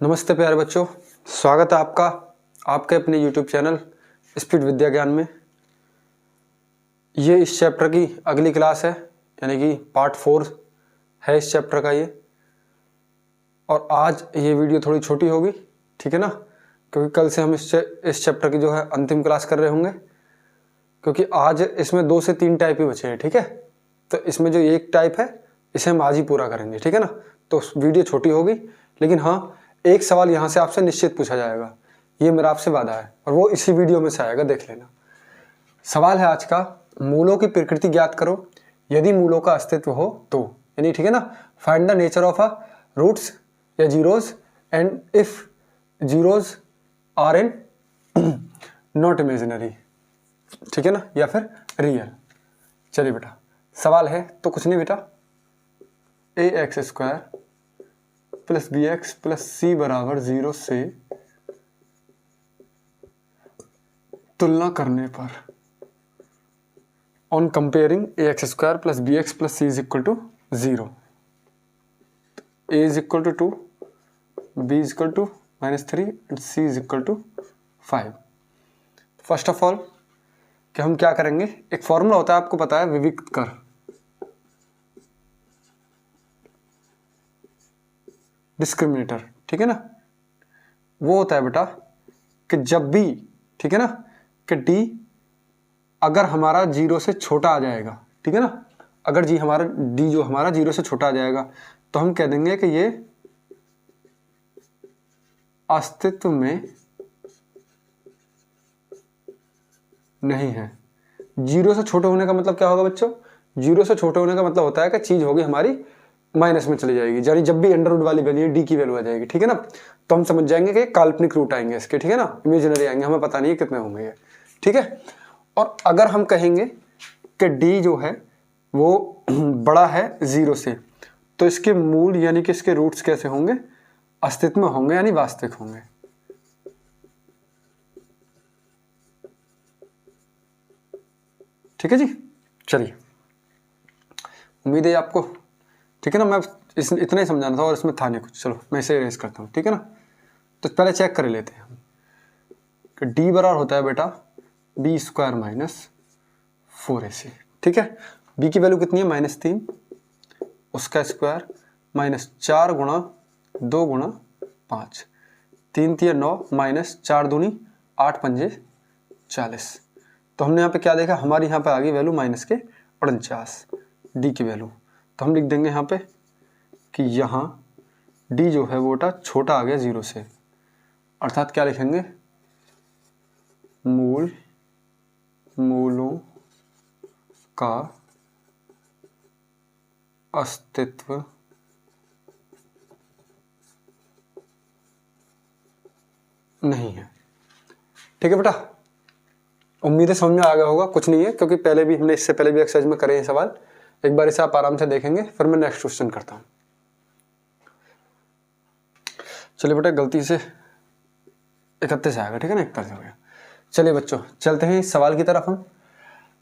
नमस्ते प्यारे बच्चों, स्वागत है आपका आपके अपने YouTube चैनल स्पीड विद्या ज्ञान में। ये इस चैप्टर की अगली क्लास है, यानी कि पार्ट 4 है इस चैप्टर का ये। और आज ये वीडियो थोड़ी छोटी होगी, ठीक है ना, क्योंकि कल से हम इस चैप्टर की जो है अंतिम क्लास कर रहे होंगे, क्योंकि आज इसमें 2 से 3 टाइप ही बचे हैं। ठीक है, तो इसमें जो एक टाइप है इसे हम आज ही पूरा करेंगे, ठीक है ना। तो वीडियो छोटी होगी, लेकिन हाँ, एक सवाल यहाँ से आपसे निश्चित पूछा जाएगा, ये मेरा आपसे वादा है, और वो इसी वीडियो में से आएगा, देख लेना। सवाल है आज का, मूलों की प्रकृति ज्ञात करो यदि मूलों का अस्तित्व हो तो, यानी ठीक है ना, find the nature of a roots या zeros and if zeros are in not imaginary, ठीक है ना, या फिर रियल। चलिए बेटा, सवाल है तो कुछ नहीं बेटा, ax² plus bx plus c बराबर 0 से तुलना करने पर, on comparing ax² plus bx plus c is equal to 0, a is equal to 2, b is equal to -3 and c is equal to 5। First of all कि हम क्या करेंगे, एक फॉर्मूला होता है, आपको पता है, विविक्त कर, डिस्क्रिमिनेटर, ठीक है ना। वो होता है बेटा कि जब भी, ठीक है ना, कि d अगर हमारा 0 से छोटा आ जाएगा, ठीक है ना, अगर d जो हमारा 0 से छोटा आ जाएगा तो हम कह देंगे कि ये अस्तित्व में नहीं है। 0 से छोटे होने का मतलब क्या होगा बच्चों, 0 से छोटे होने का मतलब होता है कि चीज होगी हमारी माइनस में चली जाएगी, यानी जब भी अंडर रूट वाली वैल्यू डी की वैल्यू आ जाएगी, ठीक है ना, तो हम समझ जाएंगे कि काल्पनिक रूट आएंगे इसके, ठीक है ना, इमेजिनरी आएंगे, हमें पता नहीं है कितने होंगे ये, ठीक है। और अगर हम कहेंगे कि डी जो है वो बड़ा है 0 से, तो इसके मूल यानी कि इसके रूट्स कैसे होंगे, अस्तित्व में होंगे, यानी वास्तविक होंगे। ठीक है जी, चलिए, उम्मीद है आपको, ठीक है ना। मैं इतना ही समझाना था और इसमें था नहीं कुछ, चलो मैं इसे इरेज करता हूँ, ठीक है ना। तो पहले चेक कर लेते हैं हम कि डी बराबर होता है बेटा b² - 4ac, ठीक है। b की वैल्यू कितनी है, -3, उसका स्क्वायर -4 गुणा 2 गुणा 5, 3 3 9 -4 दूनी 8 पंजे 40। तो हमने यहाँ पे क्या देखा, हमारी यहाँ पे आ गई वैल्यू -49 डी की वैल्यू। तो हम लिख देंगे यहाँ पे कि यहाँ डी जो है वो छोटा आ गया 0 से, अर्थात क्या लिखेंगे, मूलों का अस्तित्व नहीं है। ठीक है बेटा, उम्मीद है समझ में आ गया होगा, कुछ नहीं है, क्योंकि पहले भी हमने इससे पहले भी एक्सरसाइज में करे हैं सवाल, एक बार इसे आप आराम से देखेंगे, फिर मैं नेक्स्ट क्वेश्चन करता हूं। चलिए बेटा, गलती से 31 आएगा, ठीक है ना, 41 हो गया। चलिए बच्चों, चलते हैं इस सवाल की तरफ हम।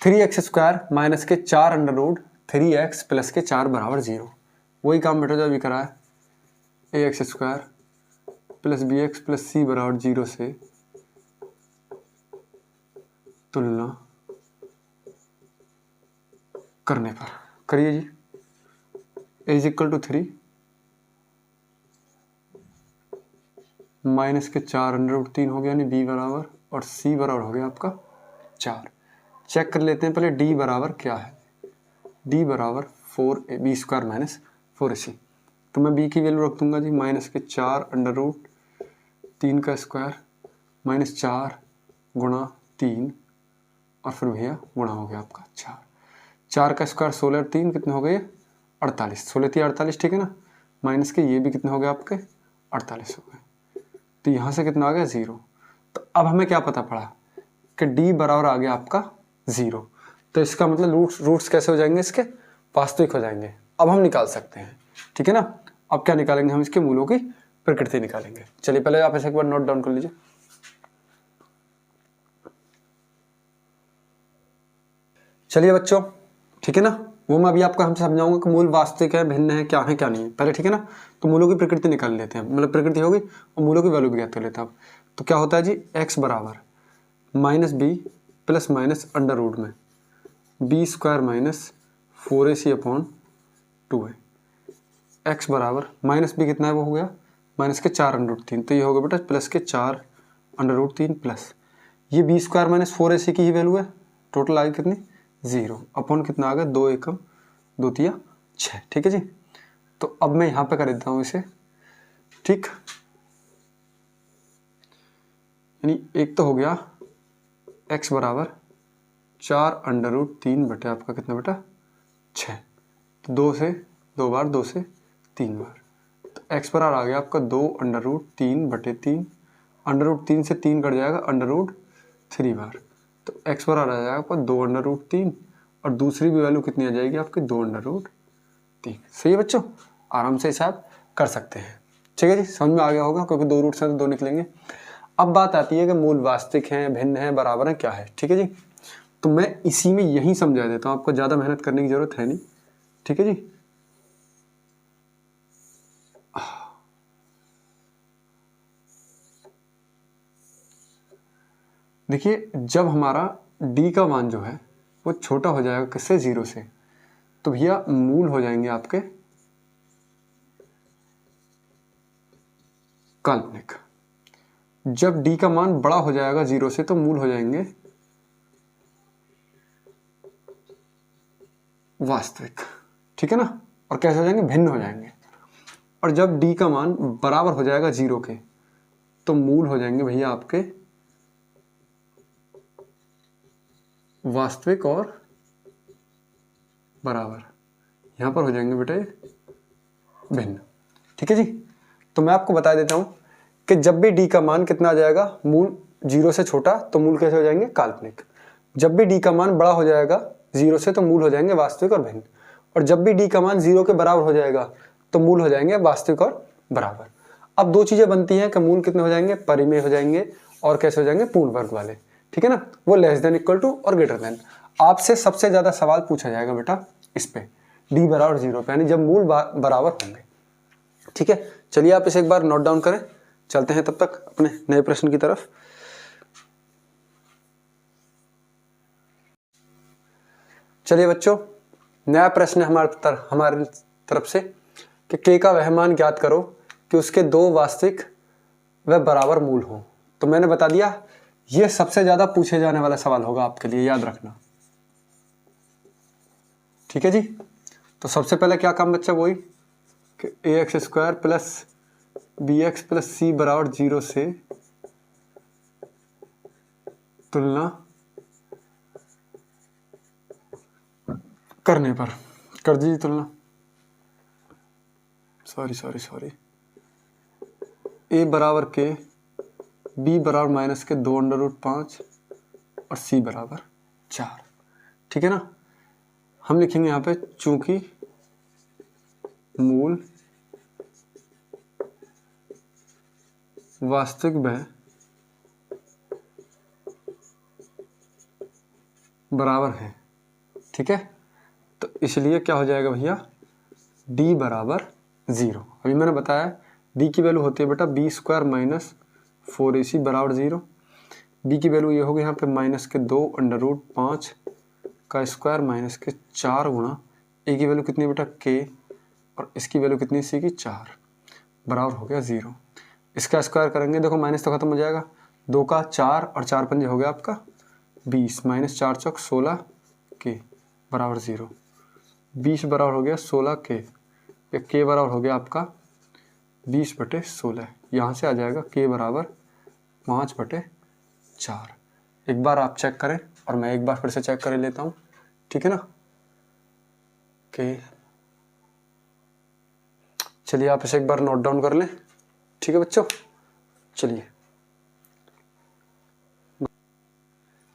3x² माइनस के 4 अंडर रूट 3x प्लस के 4 बराबर 0। वही काम बेटा जो अभी करा है, ax² plus bx plus c बराबर 0 से तुलना करने पर करिए जी। a is equal to 3 minus के 4 अंडर रूट 3 हो गया, यानी b बराबर, और c बराबर हो गया आपका 4। चेक कर लेते हैं पहले d बराबर क्या है, d बराबर 4b² - 4ac। तो मैं b की वैल्यू रख दूंगा जी -4 अंडर रूट 3 का स्क्वायर -4 गुणा 3, और फिर भैया गुणा हो गया आपका 4 का स्क्वायर 16 और 3 कितने हो गए, 48, 16 3 48, ठीक है ना, माइनस के ये भी कितने हो गए आपके 48 हो गए। तो यहाँ से कितना आ गया 0। तो अब हमें क्या पता पड़ा कि d बराबर आ गया आपका 0। तो इसका मतलब रूट्स कैसे हो जाएंगे, इसके वास्तविक हो जाएंगे। अब हम निकाल सकते हैं, ठीक है ना। अब क्या निकालेंगे, हम इसके मूलों की प्रकृति निकालेंगे। चलिए पहले आप इसे एक बार नोट डाउन कर लीजिए। चलिए बच्चों, ठीक है ना, वो मैं अभी आपको हमसे समझाऊंगा कि मूल वास्तविक है, भिन्न है, क्या नहीं है पहले, ठीक है ना। तो मूलों की प्रकृति निकाल लेते हैं, मतलब प्रकृति होगी और मूलों की वैल्यू भी ज्ञात कर लेते हैं। तो क्या होता है जी, x बराबर minus b plus minus under root में b square minus 4ac upon 2 है। x बराबर माइनस बी कितना है, वो हो गया माइनस के 4 अंडर रूट 3, तो ये हो गया बेटा प्लस के 4 अंडर रूट 3 प्लस ये बी स्क्वायर माइनस 4ac की ही वैल्यू है, टोटल आ गई कितनी 0 अपॉन कितना आ गया 2 एकम 2 तिया 6, ठीक है जी। तो अब मैं यहाँ पे कर देता हूँ इसे, ठीक, यानी एक तो हो गया x बराबर 4 अंडर रूट 3 बटे आपका कितना बेटा 6, तो 2 से 2 बार 2 से 3 बार, तो x बराबर आ गया आपका 2 अंडर रूट 3 बटे 3, अंडर रूट 3 से 3 कट जाएगा अंडर रूट 3 बार, तो x बराबर आ जाएगा आपका 2 अंडर रूट 3 और दूसरी भी वैल्यू कितनी आ जाएगी आपकी 2 अंडर रूट 3। सही है बच्चों, आराम से हिसाब कर सकते हैं, ठीक है जी, समझ में आ गया होगा क्योंकि 2 रूट से तो 2 निकलेंगे। अब बात आती है कि मूल वास्तविक हैं, भिन्न है, बराबर है, क्या है, ठीक है जी। तो मैं इसी में यही समझा देता हूँ, आपको ज़्यादा मेहनत करने की जरूरत है नहीं, ठीक है जी। देखिए जब हमारा d का मान जो है वो छोटा हो जाएगा किससे 0 से, तो भैया मूल हो जाएंगे आपके काल्पनिक। जब d का मान बड़ा हो जाएगा 0 से तो मूल हो जाएंगे वास्तविक, ठीक है ना। और कैसे हो जाएंगे, भिन्न हो जाएंगे। और जब d का मान बराबर हो जाएगा 0 के तो मूल हो जाएंगे भैया आपके वास्तविक और बराबर, यहां पर हो जाएंगे बेटे भिन्न, ठीक है जी। तो मैं आपको बता देता हूं कि जब भी d का मान कितना आ जाएगा, मूल 0 से छोटा, तो मूल कैसे हो जाएंगे काल्पनिक। जब भी d का मान बड़ा हो जाएगा 0 से तो मूल हो जाएंगे वास्तविक और भिन्न। और जब भी d का मान 0 के बराबर हो जाएगा तो मूल हो जाएंगे वास्तविक और बराबर। अब दो चीजें बनती हैं कि मूल कितने हो जाएंगे, परिमेय हो जाएंगे और कैसे हो जाएंगे, पूर्ण वर्ग वाले, ठीक है ना। वो लेस देन इक्वल टू और ग्रेटर देन। आपसे सबसे ज्यादा सवाल पूछा जाएगा बेटा इस पे, d बराबर 0 पे, यानी जब मूल बराबर होंगे, ठीक है। चलिए आप इसे एक बार नोट डाउन करें, चलते हैं तब तक अपने नए प्रश्न की तरफ। चलिए बच्चों, नया प्रश्न हमारे तरफ से कि k का वह मान ज्ञात करो कि उसके 2 वास्तविक व बराबर मूल हो। तो मैंने बता दिया यह सबसे ज्यादा पूछे जाने वाला सवाल होगा आपके लिए, याद रखना, ठीक है जी। तो सबसे पहले क्या काम बच्चा, वही कि ax square plus bx plus c बराबर 0 से तुलना करने पर, कर दीजिए तुलना, सॉरी a बराबर के, b बराबर माइनस के 2 अंडर रूट 5 और c बराबर 4, ठीक है ना। हम लिखेंगे यहाँ पे चूंकि मूल वास्तविक व बराबर है, ठीक है। तो इसलिए क्या हो जाएगा भैया, d बराबर 0। अभी मैंने बताया d की वैल्यू होती है बेटा b स्क्वायर माइनस 4ac बराबर 0। b की वैल्यू ये होगी यहाँ पे माइनस के 2 अंडर रूट 5 का स्क्वायर माइनस के 4 गुणा a की वैल्यू कितनी है बेटा k, और इसकी वैल्यू कितनी c की 4, बराबर हो गया 0। इसका स्क्वायर करेंगे, देखो माइनस तो खत्म हो जाएगा, 2 का 4 और 4 पंजे हो गया आपका 20, माइनस 4 चौक 16 के बराबर 0, 20 बराबर हो गया 16 के, k बराबर हो गया आपका 20 बटे 16। यहाँ से आ जाएगा k बराबर 5 बटे 4। एक बार आप चेक करें और मैं एक बार फिर से चेक कर लेता हूँ, ठीक है ना। k, चलिए आप इसे एक बार नोट डाउन कर लें, ठीक है बच्चों।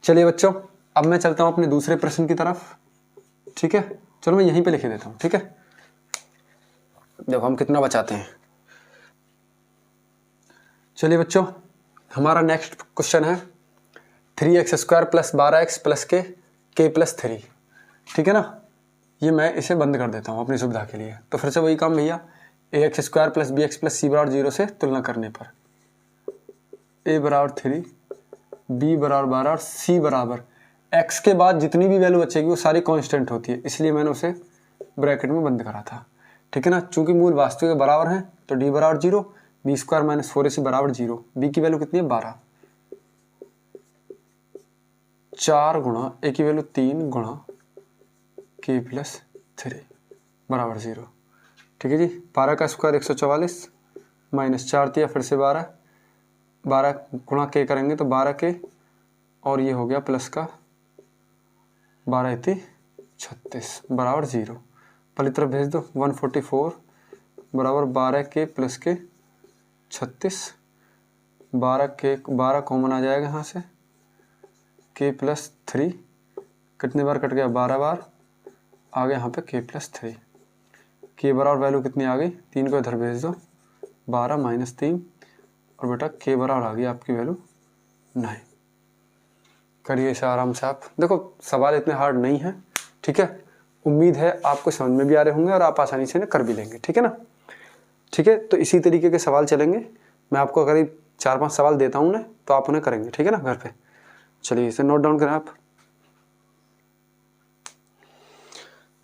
चलिए बच्चों, अब मैं चलता हूं अपने दूसरे प्रश्न की तरफ, ठीक है। चलो मैं यहीं पे लिख देता हूं, ठीक है। देखो हम कितना बचाते हैं। चलिए बच्चों, हमारा नेक्स्ट क्वेश्चन है 3x square plus 12x plus के प्लस 3, ठीक है ना। ये मैं इसे बंद कर देता हूँ अपनी सुविधा के लिए। तो फिर से वही काम भैया, ax² + bx + c = 0 से तुलना करने पर a = 3, b = 12 और c बराबर x के बाद जितनी भी वैल्यू बचेगी वो सारी कांस्टेंट होती है, इसलिए मैंने उसे ब्रैकेट में बंद करा था। ठीक है ना, चूंकि मूल वास्तविक के बराबर हैं तो d = 0, b² - 4ac = 0। b की वैल्यू कितनी है 12, 4 गुणा a की वैल्यू 3 गुणा k + 3 = 0। ठीक है जी, 12 का स्क्वायर 144 माइनस 4 दिया, फिर से 12, 12 गुणा k करेंगे तो 12k और ये हो गया प्लस का 12 × 36 = 0। पहली तरफ भेज दो, 144 बराबर 12k + k 36, 12 कॉमन आ जाएगा यहाँ से, k + 3 कितने बार कट गया 12 बार, आ गया यहाँ पे k + 3। k बराबर वैल्यू कितनी आ गई, 3 को इधर भेज दो, 12 - 3 और बेटा k बराबर आ गई आपकी वैल्यू 9। करिए इसे आराम से आप, देखो सवाल इतने हार्ड नहीं है। ठीक है, उम्मीद है आपको समझ में भी आ रहे होंगे और आप आसानी से इन्हें कर भी लेंगे। ठीक है ना, ठीक है, तो इसी तरीके के सवाल चलेंगे। मैं आपको करीब 4-5 सवाल देता हूँ उन्हें, तो आप उन्हें करेंगे। ठीक है ना घर पे। चलिए इसे नोट डाउन करें आप।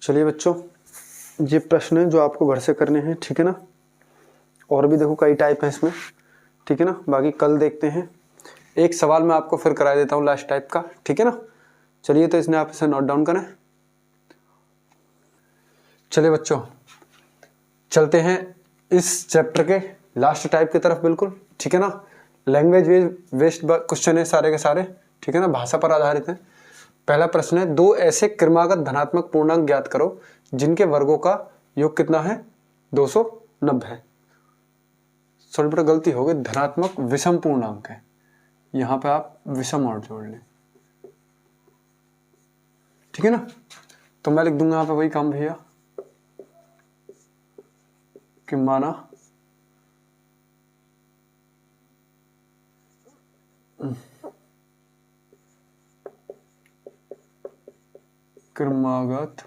चलिए बच्चों, ये प्रश्न है जो आपको घर से करने हैं। ठीक है ना, और भी देखो कई टाइप है इसमें। ठीक है ना, बाकी कल देखते हैं। एक सवाल मैं आपको फिर करा देता हूँ लास्ट टाइप का। ठीक है ना, चलिए तो इसने आप इसे नोट डाउन करें। चलिए बच्चों, चलते हैं इस चैप्टर के लास्ट टाइप की तरफ बिल्कुल। ठीक है ना, लैंग्वेज बेस्ड क्वेश्चन है सारे के सारे। ठीक है ना, भाषा पर आधारित है। पहला प्रश्न है, दो ऐसे क्रमागत धनात्मक पूर्णांक ज्ञात करो जिनके वर्गों का योग कितना है 290 है। सॉरी बेटा गलती हो गई, धनात्मक विषम पूर्णांक है, यहाँ पे आप विषम और जोड़ लें। ठीक है ना, तो मैं लिख दूंगा यहाँ पे वही काम भैया कि माना क्रमागत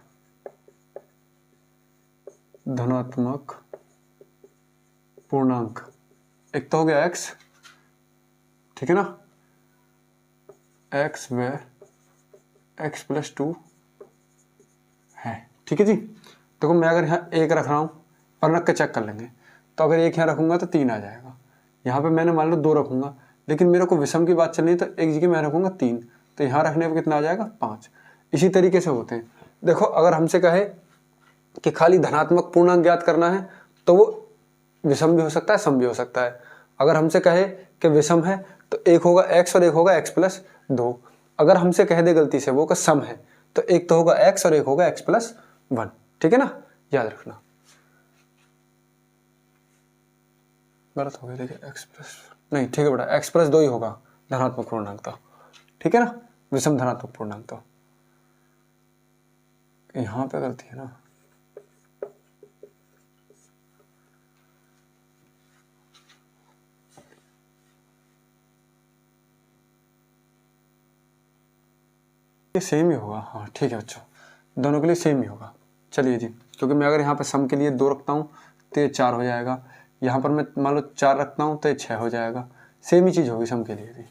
धनात्मक पूर्णांक, एक तो हो गया x, ठीक है ना, x व x + 2 है। ठीक है जी, देखो मैं अगर यहाँ 1 रख रहा हूँ और रख के चेक कर लेंगे, तो अगर 1 यहाँ रखूंगा तो 3 आ जाएगा। यहाँ पे मैंने मान लो 2 रखूंगा, लेकिन मेरे को विषम की बात चल रही है तो एक जगह मैं रखूंगा 3, तो यहाँ रखने पर कितना आ जाएगा 5। इसी तरीके से होते हैं। देखो अगर हमसे कहे कि खाली धनात्मक पूर्णांक ज्ञात करना है तो वो विषम भी हो सकता है, सम भी हो सकता है। अगर हमसे कहे कि विषम है तो एक होगा x और एक होगा x + 2। अगर हमसे कह दे गलती से वो का सम है तो एक तो होगा x और एक होगा x + 1। ठीक है ना, याद रखना। गलत हो गया, देखिए x + नहीं, ठीक है बेटा x + 2 ही होगा धनात्मक पूर्णांक तो। ठीक है ना, विषम धनात्मक पूर्णांक तो यहाँ पे गलती है ना। ये सेम ही होगा, हाँ ठीक है बच्चों, दोनों के लिए सेम ही होगा। चलिए जी, क्योंकि मैं अगर यहाँ पे सम के लिए 2 रखता हूँ तो ये 4 हो जाएगा, यहाँ पर मैं मान लो 4 रखता हूँ तो ये 6 हो जाएगा। सेम ही चीज़ होगी सम के लिए भी।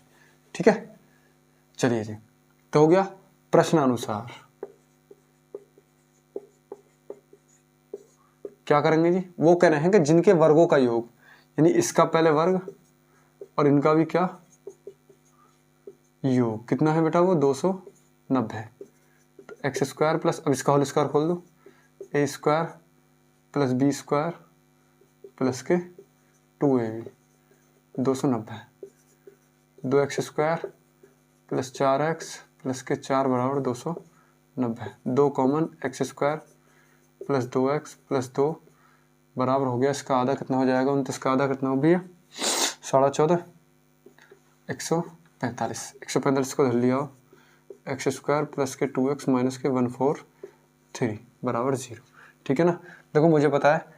ठीक है, चलिए जी, तो हो गया प्रश्नानुसार। क्या करेंगे जी, वो कह रहे हैं कि जिनके वर्गों का योग, यानी इसका पहले वर्ग और इनका भी क्या योग, कितना है बेटा वो 290 है। तो x² प्लस, अब इसका होल स्क्वायर खोल दो, a² + b² प्लस के 2ab 290 है। 2x² + 4x प्लस के 4 = 290। 2 कॉमन, x² + 2x + 2 बराबर हो गया, इसका आधा कितना हो जाएगा 29 का आधा कितना हो भैया 14.5, 145। 145 को धर लिया, x² प्लस के 2x माइनस के 143 = 0। ठीक है ना, देखो मुझे पता है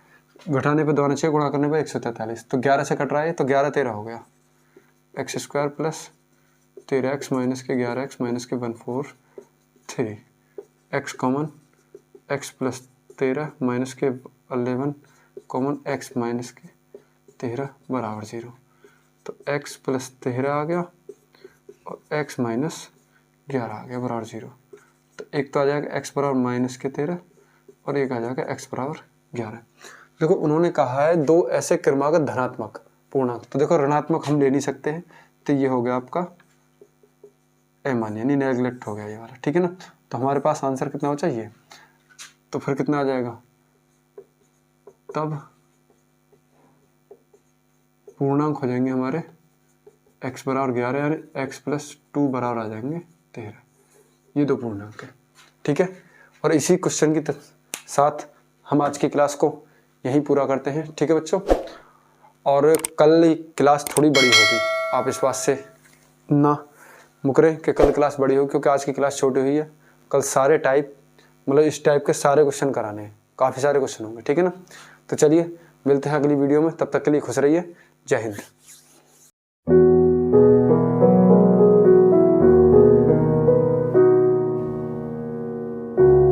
घटाने पे 2 आना चाहिए, गुणा करने पे 143, तो 11 से कट रहा है तो 11 13 हो गया, x² प्लस 13x माइनस के 11x माइनस के 143, x common x plus 13 minus के 11 कॉमन x माइनस के 13 बराबर 0। तो x प्लस 13 आ गया और x माइनस 11 आ गया बराबर 0। तो एक तो आ जाएगा x बराबर माइनस के 13 और एक आ जाएगा x बराबर 11। देखो उन्होंने कहा है दो ऐसे क्रमागत धनात्मक पूर्णांक, तो देखो ऋणात्मक हम ले नहीं सकते हैं, तो ये हो गया आपका अमान्य यानी नेग्लेक्ट हो गया ये वाला, ठीक है ना। तो हमारे पास आंसर कितना हो चाहिए, तो फिर कितना आ जाएगा, तब पूर्णांक हो जाएंगे हमारे x बराबर 11 यानी x प्लस 2 बराबर आ जाएंगे 13। ये दो पूर्णांक है, ठीक है। और इसी क्वेश्चन के साथ हम आज की क्लास को यहीं पूरा करते हैं, ठीक है बच्चों। और कल क्लास थोड़ी बड़ी होगी, आप इस बात से ना मुकरें कि कल क्लास बड़ी होगी, क्योंकि आज की क्लास छोटी हुई है। कल सारे टाइप मतलब इस टाइप के सारे क्वेश्चन कराने हैं, काफ़ी सारे क्वेश्चन होंगे, ठीक है ना। तो चलिए मिलते हैं अगली वीडियो में, तब तक के लिए खुश रहिए। जय हिंद।